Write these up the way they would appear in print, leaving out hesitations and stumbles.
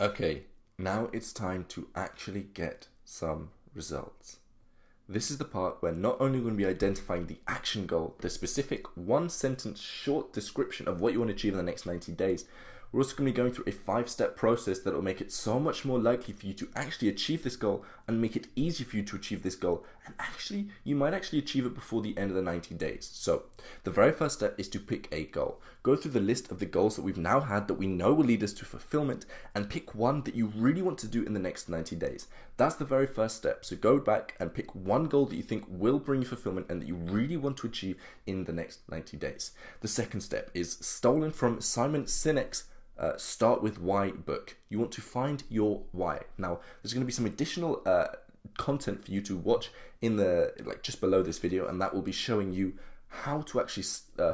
Okay, now it's time to actually get some results. This is the part where not only are we going to be identifying the action goal, the specific one sentence short description of what you want to achieve in the next 90 days, we're also going to be going through a 5-step process that will make it so much more likely for you to actually achieve this goal and make it easier for you to achieve this goal. And actually, you might actually achieve it before the end of the 90 days. So the very first step is to pick a goal. Go through the list of the goals that we've now had that we know will lead us to fulfillment and pick one that you really want to do in the next 90 days. That's the very first step. So go back and pick one goal that you think will bring you fulfillment and that you really want to achieve in the next 90 days. The second step is stolen from Simon Sinek's Start With Why book. You want to find your why. Now, there's going to be some additional content for you to watch in the just below this video, and that will be showing you how to actually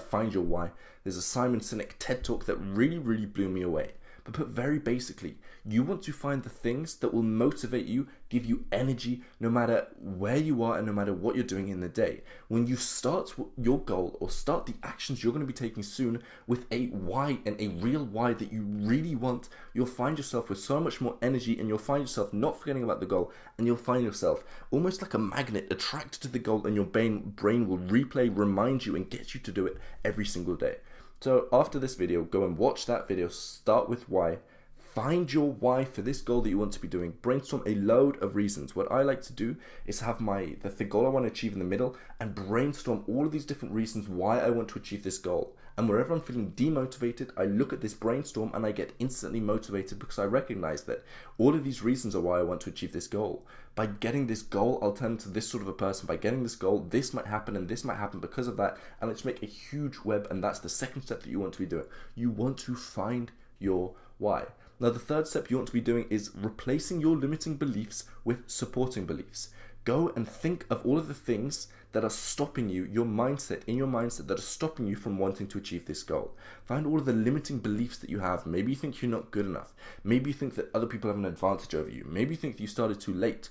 find your why. There's a Simon Sinek TED Talk that really blew me away. But put very basically, you want to find the things that will motivate you, give you energy, no matter where you are and no matter what you're doing in the day. When you start your goal or start the actions you're going to be taking soon with a why and a real why that you really want, you'll find yourself with so much more energy, and you'll find yourself not forgetting about the goal, and you'll find yourself almost like a magnet attracted to the goal, and your brain will remind you and get you to do it every single day. So after this video, go and watch that video, Start With Why. Find your why for this goal that you want to be doing. Brainstorm a load of reasons. What I like to do is have the goal I want to achieve in the middle and brainstorm all of these different reasons why I want to achieve this goal. And wherever I'm feeling demotivated, I look at this brainstorm and I get instantly motivated because I recognize that all of these reasons are why I want to achieve this goal. By getting this goal, I'll turn into this sort of a person. By getting this goal, this might happen and this might happen because of that. And let's make a huge web. And that's the second step that you want to be doing. You want to find your why. Now, the third step you want to be doing is replacing your limiting beliefs with supporting beliefs. Go and think of all of the things that are stopping you, in your mindset that are stopping you from wanting to achieve this goal. Find all of the limiting beliefs that you have. Maybe you think you're not good enough. Maybe you think that other people have an advantage over you. Maybe you think that you started too late.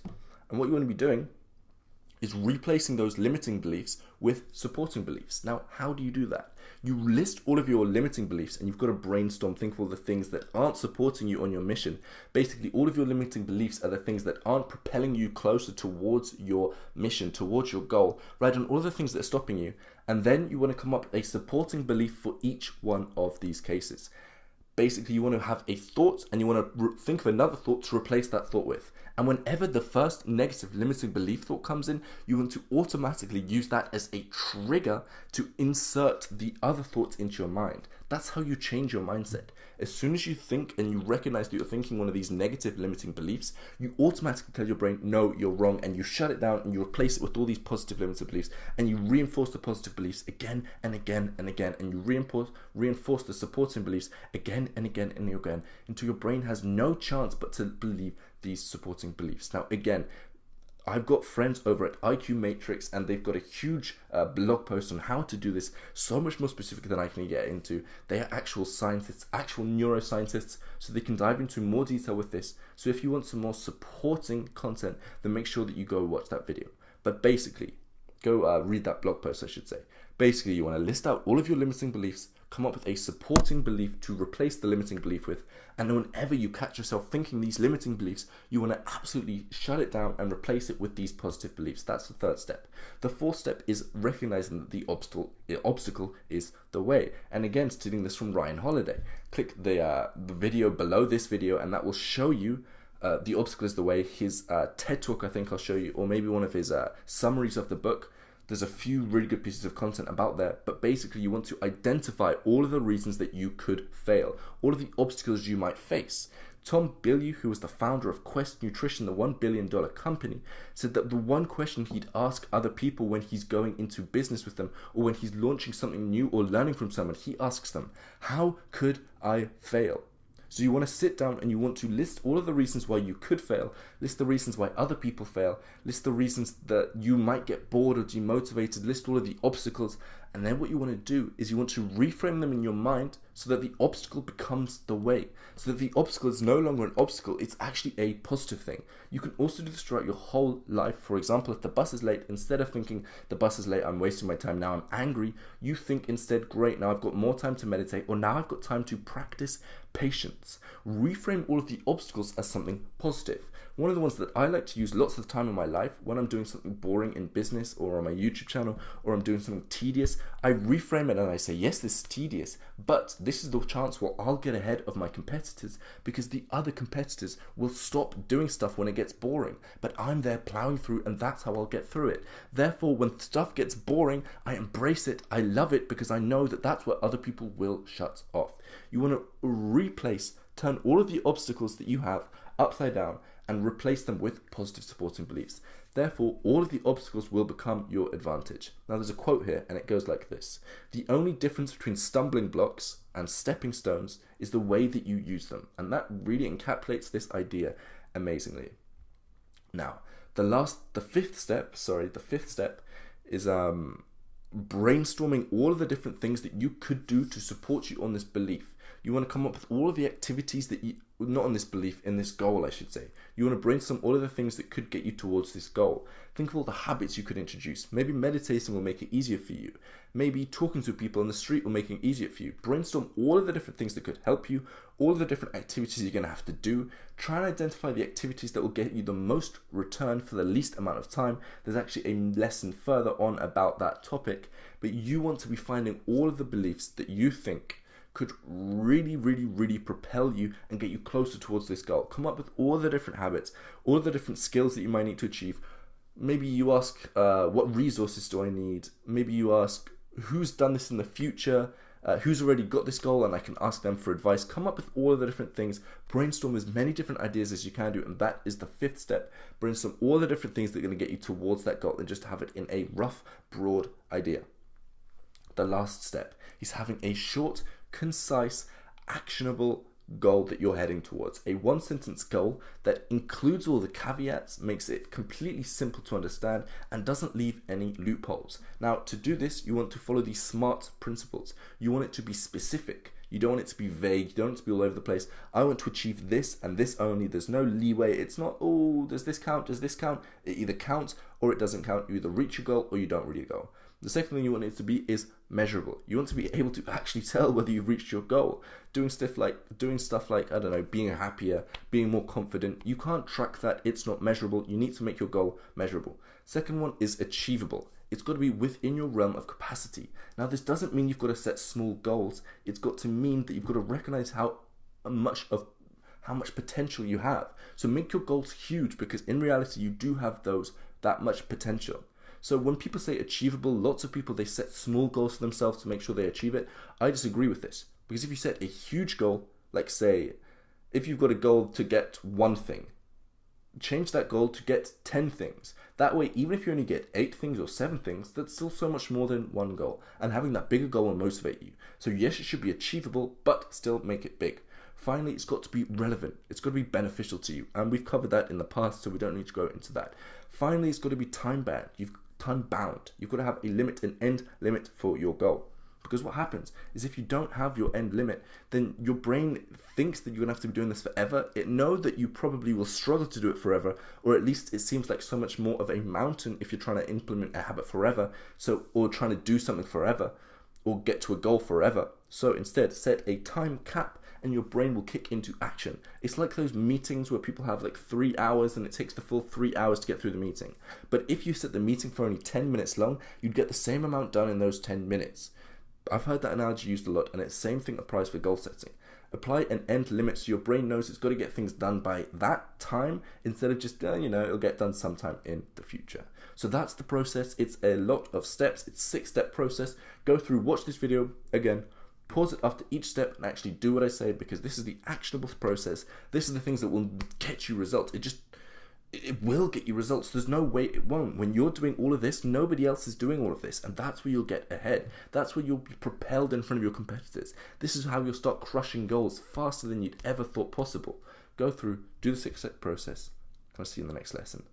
And what you want to be doing is replacing those limiting beliefs with supporting beliefs. Now, how do you do that? You list all of your limiting beliefs and you've got to brainstorm, think of all the things that aren't supporting you on your mission. Basically, all of your limiting beliefs are the things that aren't propelling you closer towards your mission, towards your goal. Write down all of the things that are stopping you, and then you want to come up with a supporting belief for each one of these cases. Basically, you want to have a thought and you want to think of another thought to replace that thought with. And whenever the first negative limiting belief thought comes in, you want to automatically use that as a trigger to insert the other thoughts into your mind. That's how you change your mindset. As soon as you think and you recognize that you're thinking one of these negative limiting beliefs, you automatically tell your brain, no, you're wrong, and you shut it down and you replace it with all these positive limiting beliefs, and you reinforce the positive beliefs again and again and again, and you reinforce the supporting beliefs again and again and again until your brain has no chance but to believe these supporting beliefs. Now, again, I've got friends over at IQ Matrix and they've got a huge blog post on how to do this, so much more specific than I can get into. They are actual scientists, actual neuroscientists, so they can dive into more detail with this. So if you want some more supporting content, then make sure that you go watch that video. But basically, go read that blog post, I should say. Basically, you want to list out all of your limiting beliefs, come up with a supporting belief to replace the limiting belief with, and whenever you catch yourself thinking these limiting beliefs, you want to absolutely shut it down and replace it with these positive beliefs. That's the third step. The fourth step is recognizing that the obstacle is the way. And again, stealing this from Ryan Holiday. Click the video below this video and that will show you the obstacle is the way. His TED Talk, I think I'll show you, or maybe one of his summaries of the book. There's a few really good pieces of content about there, but basically you want to identify all of the reasons that you could fail, all of the obstacles you might face. Tom Bilyeu, who was the founder of Quest Nutrition, the $1 billion company, said that the one question he'd ask other people when he's going into business with them or when he's launching something new or learning from someone, he asks them, how could I fail? So you want to sit down and you want to list all of the reasons why you could fail, list the reasons why other people fail, list the reasons that you might get bored or demotivated, list all of the obstacles, and then what you want to do is you want to reframe them in your mind so that the obstacle becomes the way, so that the obstacle is no longer an obstacle, it's actually a positive thing. You can also do this throughout your whole life. For example, if the bus is late, instead of thinking the bus is late, I'm wasting my time, now I'm angry, you think instead, great, now I've got more time to meditate, or now I've got time to practice patience. Reframe all of the obstacles as something positive. One of the ones that I like to use lots of the time in my life, when I'm doing something boring in business or on my YouTube channel, or I'm doing something tedious, I reframe it and I say, yes, this is tedious, but this is the chance where I'll get ahead of my competitors, because the other competitors will stop doing stuff when it gets boring, but I'm there plowing through, and that's how I'll get through it. Therefore, when stuff gets boring, I embrace it, I love it, because I know that that's where other people will shut off. You want to turn all of the obstacles that you have upside down and replace them with positive supporting beliefs. Therefore, all of the obstacles will become your advantage. Now, there's a quote here, and it goes like this: the only difference between stumbling blocks and stepping stones is the way that you use them. And that really encapsulates this idea amazingly. Now, the fifth step is brainstorming all of the different things that you could do to support you on this belief. You want to come up with all of the activities that you, not on this belief, in this goal, I should say. You want to brainstorm all of the things that could get you towards this goal. Think of all the habits you could introduce. Maybe meditating will make it easier for you. Maybe talking to people on the street will make it easier for you. Brainstorm all of the different things that could help you, all of the different activities you're going to have to do. Try and identify the activities that will get you the most return for the least amount of time. There's actually a lesson further on about that topic, but you want to be finding all of the beliefs that you think could really, really, really propel you and get you closer towards this goal. Come up with all the different habits, all the different skills that you might need to achieve. Maybe you ask, what resources do I need? Maybe you ask, who's done this in the future? Who's already got this goal, and I can ask them for advice. Come up with all of the different things. Brainstorm as many different ideas as you can do, and that is the fifth step. Brainstorm all the different things that are going to get you towards that goal, and just have it in a rough, broad idea. The last step is having a short, concise, actionable goal that you're heading towards. A one-sentence goal that includes all the caveats, makes it completely simple to understand, and doesn't leave any loopholes. Now, to do this, you want to follow these SMART principles. You want it to be specific. You don't want it to be vague. You don't want it to be all over the place. I want to achieve this and this only. There's no leeway. It's not, oh, does this count? Does this count? It either counts or it doesn't count. You either reach your goal or you don't reach your goal. The second thing you want it to be is measurable. You want to be able to actually tell whether you've reached your goal. Doing stuff like, I don't know, being happier, being more confident. You can't track that. It's not measurable. You need to make your goal measurable. Second one is achievable. It's got to be within your realm of capacity. Now, this doesn't mean you've got to set small goals. It's got to mean that you've got to recognize how much potential you have. So make your goals huge, because in reality, you do have that much potential. So when people say achievable, lots of people, they set small goals for themselves to make sure they achieve it. I disagree with this, because if you set a huge goal, like say, if you've got a goal to get one thing, change that goal to get 10 things. That way, even if you only get 8 things or 7 things, that's still so much more than one goal. And having that bigger goal will motivate you. So yes, it should be achievable, but still make it big. Finally, it's got to be relevant. It's got to be beneficial to you. And we've covered that in the past, so we don't need to go into that. Finally, it's got to be time-bound. You've got to have a limit, an end limit for your goal. Because what happens is if you don't have your end limit, then your brain thinks that you're going to have to be doing this forever. It knows that you probably will struggle to do it forever, or at least it seems like so much more of a mountain if you're trying to implement a habit forever, or trying to do something forever, or get to a goal forever. So instead, set a time cap, and your brain will kick into action. It's like those meetings where people have like 3 hours and it takes the full 3 hours to get through the meeting. But if you set the meeting for only 10 minutes long, you'd get the same amount done in those 10 minutes. I've heard that analogy used a lot, and it's the same thing applies for goal setting. Apply an end limit so your brain knows it's got to get things done by that time, instead of just, it'll get done sometime in the future. So that's the process. It's a lot of steps. It's a 6-step process. Go through, watch this video again, pause it after each step, and actually do what I say, because this is the actionable process. This is the things that will get you results. It will get you results. There's no way it won't. When you're doing all of this, nobody else is doing all of this, and that's where you'll get ahead. That's where you'll be propelled in front of your competitors. This is how you'll start crushing goals faster than you'd ever thought possible. Go through, do the 6-step process, and I'll see you in the next lesson.